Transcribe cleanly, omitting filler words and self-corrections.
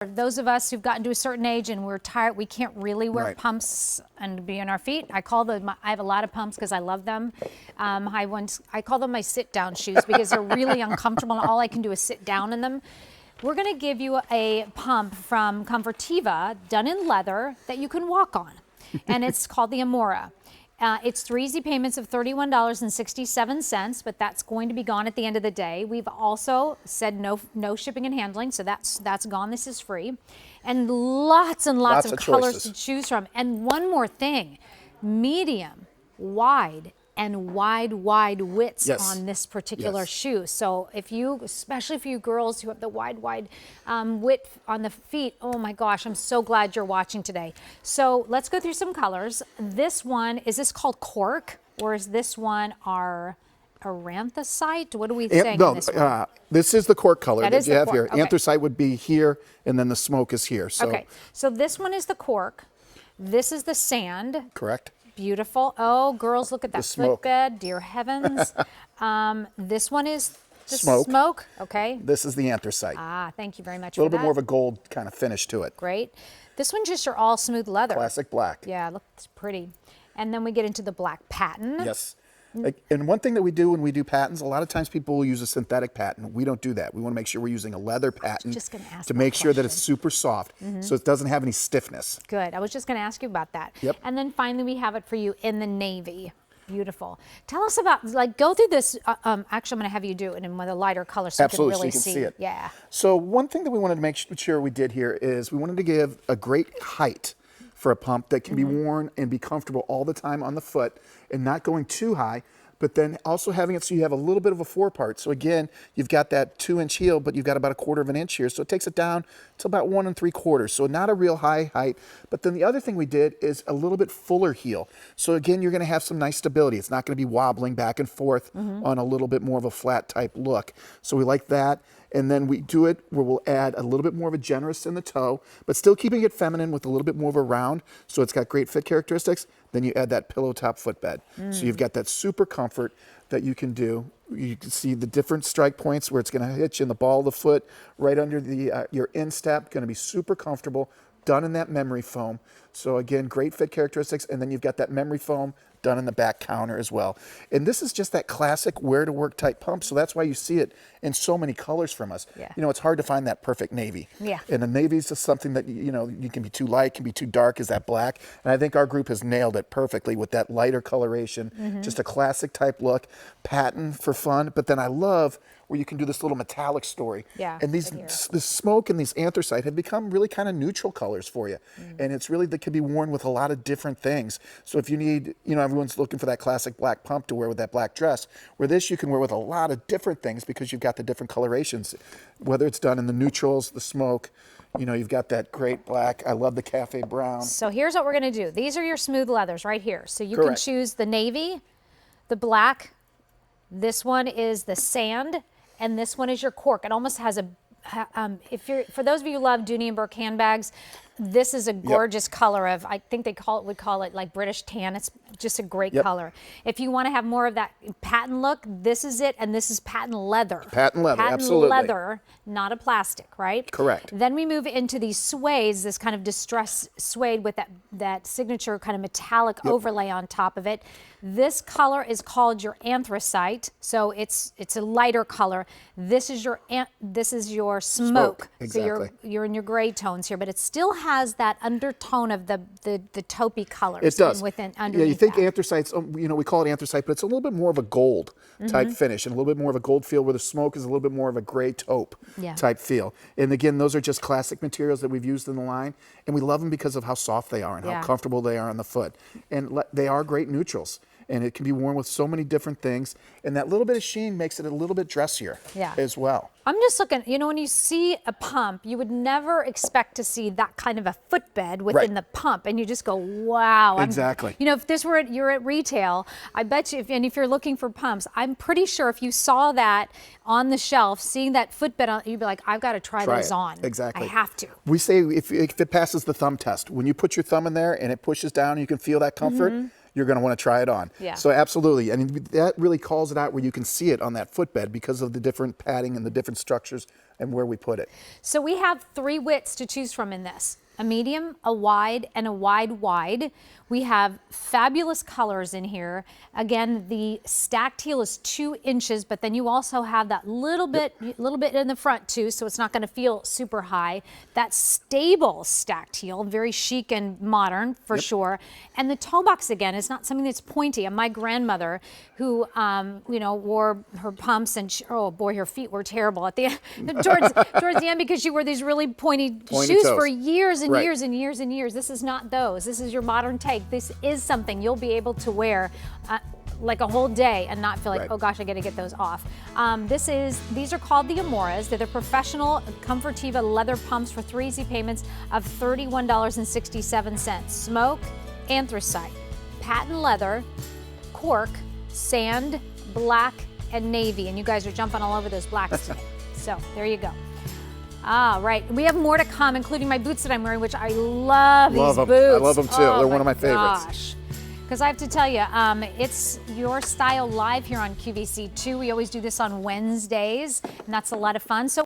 Those of us who've gotten to a certain age and we're tired, we can't really wear pumps and be on our feet. I have a lot of pumps because I love them. I call them my sit-down shoes because they're really uncomfortable and all I can do is sit down in them. We're going to give you a pump from Comfortiva done in leather that you can walk on, and it's called the Amora. It's 3 easy payments of $31.67, but that's going to be gone at the end of the day. We've also said no shipping and handling, so that's gone. This is free. And lots and lots of colors to choose from. And one more thing, medium, wide, and wide widths on this particular shoe. So especially if you girls who have the wide width on the feet, oh my gosh, I'm so glad you're watching today. So let's go through some colors. This one, is this called cork, or is this one our anthracite? What are we saying in this one? This is the cork color that you have here. Okay. Anthracite would be here, and then the smoke is here. So. Okay, so this one is the cork. This is the sand. Correct. Beautiful. Oh, girls, look at that footbed. Dear heavens. This one is the smoke. Okay. This is the anthracite. Ah, thank you very much for that. A little bit more of a gold kind of finish to it. Great. This one's just your all smooth leather. Classic black. Yeah, looks pretty. And then we get into the black patent. Yes. And one thing that we do when we do patents, a lot of times people will use a synthetic patent. We don't do that. We want to make sure we're using a leather patent to make sure that it's super soft, so it doesn't have any stiffness. Good. I was just going to ask you about that. Yep. And then finally we have it for you in the navy. Beautiful. Tell us about, go through this. Actually, I'm going to have you do it in with a lighter color so you can really see it. Yeah. So one thing that we wanted to make sure we did here is we wanted to give a great height for a pump that can be worn and be comfortable all the time on the foot and not going too high, but then also having it so you have a little bit of a forepart. So again, you've got that 2-inch heel, but you've got about 1/4 of an inch here. So it takes it down to about 1 3/4. So not a real high height. But then the other thing we did is a little bit fuller heel. So again, you're gonna have some nice stability. It's not gonna be wobbling back and forth on a little bit more of a flat type look. So we like that. And then we do it where we'll add a little bit more of a generous in the toe, but still keeping it feminine with a little bit more of a round. So it's got great fit characteristics. Then you add that pillow top footbed. So you've got that super comfort that you can do. You can see the different strike points where it's going to hitch in the ball of the foot, right under the your instep. Going to be super comfortable, done in that memory foam. So again, great fit characteristics. And then you've got that memory foam done in the back counter as well. And this is just that classic wear to work type pump. So that's why you see it in so many colors from us. Yeah. You know, it's hard to find that perfect navy. Yeah. And the navy is just something that, you know, you can be too light, can be too dark, is that black. And I think our group has nailed it perfectly with that lighter coloration, just a classic type look, patent for fun. But then I love where you can do this little metallic story. Yeah. And this smoke and these anthracite have become really kind of neutral colors for you. And it's really, that can be worn with a lot of different things. So if you need, you know, everyone's looking for that classic black pump to wear with that black dress, where this you can wear with a lot of different things because you've got the different colorations, whether it's done in the neutrals, the smoke, you know, you've got that great black. I love the cafe brown. So here's what we're going to do. These are your smooth leathers right here. So you can choose the navy, the black, this one is the sand, and this one is your cork. It almost has a, for those of you who love Dooney and Burke handbags, this is a gorgeous color of, I think they would call it like British tan. It's just a great color. If you want to have more of that patent look, this is it, and this is patent leather. Patent leather, absolutely. Patent leather, not a plastic, right? Correct. Then we move into these suedes, this kind of distressed suede with that signature kind of metallic overlay on top of it. This color is called your anthracite, so it's a lighter color. This is your smoke. Exactly. So you're in your gray tones here, but it still has that undertone of the taupey colors. It does. Underneath you think anthracites, you know, we call it anthracite, but it's a little bit more of a gold type finish and a little bit more of a gold feel, where the smoke is a little bit more of a gray taupe type feel. And again, those are just classic materials that we've used in the line, and we love them because of how soft they are and how comfortable they are on the foot. And they are great neutrals. And it can be worn with so many different things. And that little bit of sheen makes it a little bit dressier as well. I'm just looking, you know, when you see a pump, you would never expect to see that kind of a footbed within the pump. And you just go, wow. Exactly. You know, if this were, you're at retail, I bet you, if you're looking for pumps, I'm pretty sure if you saw that on the shelf, seeing that footbed, you'd be like, I've got to try those on. Exactly. I have to. We say if it passes the thumb test, when you put your thumb in there and it pushes down and you can feel that comfort, you're going to want to try it on. Yeah. So absolutely. I mean, that really calls it out where you can see it on that footbed because of the different padding and the different structures and where we put it. So we have 3 widths to choose from in this. A medium, a wide, and a wide. We have fabulous colors in here. Again, the stacked heel is 2 inches, but then you also have that little bit in the front too, so it's not going to feel super high. That stable stacked heel, very chic and modern for sure. And the toe box again is not something that's pointy. And my grandmother, who wore her pumps, and oh boy, her feet were terrible at the end, towards the end, because she wore these really pointy shoes toes. for years and Right. years and years and years. This is not those. This is your modern take. This is something you'll be able to wear like a whole day and not feel like, Right. oh gosh, I got to get those off. These are called the Amoras. They're the professional Comfortiva leather pumps for 3 easy payments of $31.67. Smoke, anthracite, patent leather, cork, sand, black, and navy. And you guys are jumping all over those blacks today. So there you go. Right. We have more to come, including my boots that I'm wearing, which I love these them. boots. I love them too. They're one of my favorites. Gosh. Because I have to tell you, it's Your Style Live here on QVC2. We always do this on Wednesdays, and that's a lot of fun. So